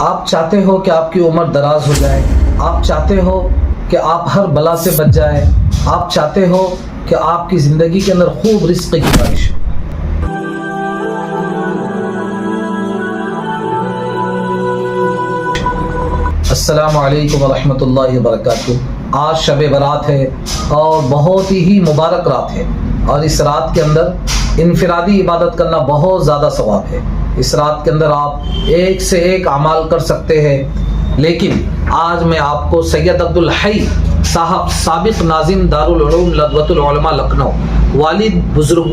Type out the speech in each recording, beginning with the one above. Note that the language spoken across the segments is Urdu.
آپ چاہتے ہو کہ آپ کی عمر دراز ہو جائے، آپ چاہتے ہو کہ آپ ہر بلا سے بچ جائے، آپ چاہتے ہو کہ آپ کی زندگی کے اندر خوب رزق کی بارش ہو۔ السلام علیکم ورحمۃ اللہ وبرکاتہ۔ آج شب برات ہے اور بہت ہی مبارک رات ہے، اور اس رات کے اندر انفرادی عبادت کرنا بہت زیادہ ثواب ہے۔ اس رات کے اندر آپ ایک سے ایک اعمال کر سکتے ہیں، لیکن آج میں آپ کو سید عبدالحی صاحب سابق ناظم دارالعلوم ندوۃ العلماء لکھنؤ، والد بزرگ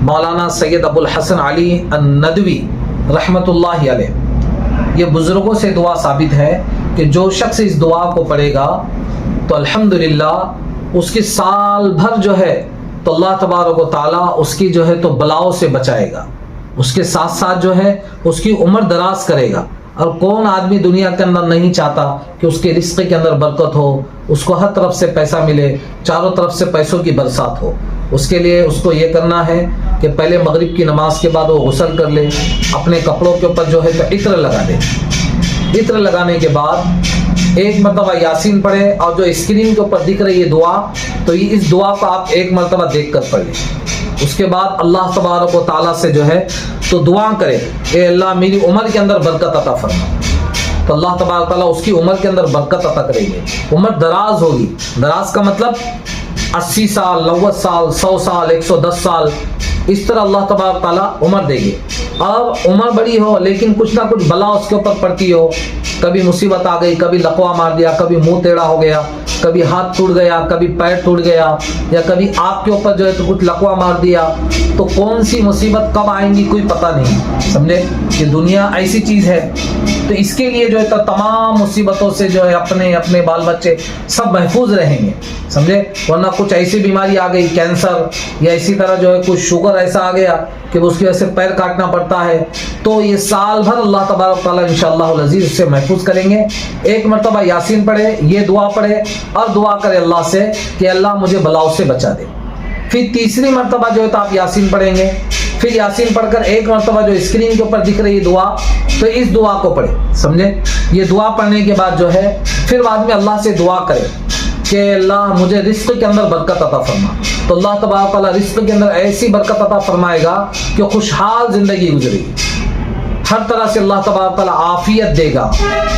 مولانا سید ابوالحسن علی الندوی رحمۃ اللہ علیہ، یہ بزرگوں سے دعا ثابت ہے کہ جو شخص اس دعا کو پڑھے گا تو الحمدللہ اس کی سال بھر جو ہے تو اللہ تبارک و تعالیٰ اس کی جو ہے تو بلاؤں سے بچائے گا، اس کے ساتھ ساتھ جو ہے اس کی عمر دراز کرے گا۔ اور کون آدمی دنیا کے اندر نہیں چاہتا کہ اس کے رزق کے اندر برکت ہو، اس کو ہر طرف سے پیسہ ملے، چاروں طرف سے پیسوں کی برسات ہو۔ اس کے لیے اس کو یہ کرنا ہے کہ پہلے مغرب کی نماز کے بعد وہ غسل کر لے، اپنے کپڑوں کے اوپر جو ہے تو عطر لگا دے۔ عطر لگانے کے بعد ایک مرتبہ یاسین پڑھے، اور جو اسکرین کے اوپر دکھ رہی ہے دعا، تو اس دعا کو آپ ایک مرتبہ دیکھ کر پڑھ لیں۔ اس کے بعد اللہ تبارک و تعالیٰ سے جو ہے تو دعا کرے، اے اللہ میری عمر کے اندر برکت عطا فرما، تو اللہ تبارک و تعالیٰ اس کی عمر کے اندر برکت عطا کریں گے، عمر دراز ہوگی۔ دراز کا مطلب 80 سال، 90 سال، 100 سال، 110 سال، اس طرح اللہ تبارک تعالیٰ عمر دے گے۔ اب عمر بڑی ہو لیکن کچھ نہ کچھ بلا اس کے اوپر پڑتی ہو، کبھی مصیبت آ گئی، کبھی لقوہ مار دیا، کبھی منہ ٹیڑھا ہو گیا، کبھی ہاتھ ٹوٹ گیا، کبھی پیر ٹوٹ گیا، یا کبھی آپ کے اوپر جو ہے تو کچھ لقوہ مار دیا، تو کون سی مصیبت کب آئیں گی کوئی پتہ نہیں، سمجھے کہ دنیا ایسی چیز ہے۔ تو اس کے لیے جو ہے تو تمام مصیبتوں سے جو ہے اپنے بال بچے سب محفوظ رہیں گے، سمجھے، ورنہ کچھ ایسی بیماری آ گئی، کینسر یا اسی طرح جو ہے کچھ شوگر ایسا آ گیا کہ اس کی وجہ سے پیر کاٹنا پڑتا ہے، تو یہ سال بھر اللہ تبارک تعالیٰ انشاءاللہ العزیز اس سے محفوظ کریں گے۔ ایک مرتبہ یاسین پڑھے، یہ دعا پڑھے، اور دعا کرے اللہ سے کہ اللہ مجھے بلاؤں سے بچا دے۔ پھر تیسری مرتبہ جو ہے تو آپ یاسین پڑھیں گے، پھر یاسین پڑھ کر ایک مرتبہ جو اسکرین کے اوپر دکھ رہی ہے دعا، تو اس دعا کو پڑھے، سمجھے۔ یہ دعا پڑھنے کے بعد جو ہے پھر بعد میں اللہ سے دعا کرے کہ اللہ مجھے رزق کے اندر برکت عطا فرما، تو اللہ تبارک تعالیٰ رزق کے اندر ایسی برکت عطا فرمائے گا کہ خوشحال زندگی گزرے گی، ہر طرح سے اللہ تبارک تعالیٰ عافیت دے گا،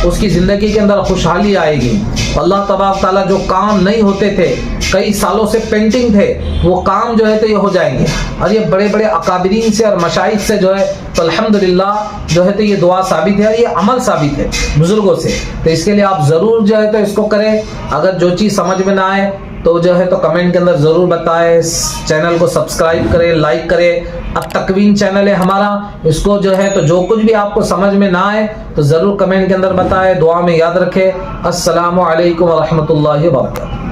اس کی زندگی کے اندر خوشحالی آئے گی۔ اللہ تبارک تعالیٰ جو کام نہیں ہوتے تھے، کئی سالوں سے پینڈنگ تھے، وہ کام جو ہے تو یہ ہو جائیں گے۔ اور یہ بڑے بڑے اکابرین سے اور مشائخ سے جو ہے تو الحمدللہ جو ہے تو یہ دعا ثابت ہے، اور یہ عمل ثابت ہے بزرگوں سے۔ تو اس کے لیے آپ ضرور جو ہے تو اس کو کریں۔ اگر جو چیز سمجھ میں نہ آئے تو جو ہے تو کمنٹ کے اندر ضرور بتائیں، چینل کو سبسکرائب کریں، لائک کریں۔ التکوین چینل ہے ہمارا، اس کو جو ہے تو جو کچھ بھی آپ کو سمجھ میں نہ آئے تو ضرور کمنٹ کے اندر بتائیں، دعا میں یاد رکھیں۔ السلام علیکم ورحمۃ اللہ وبرکاتہ۔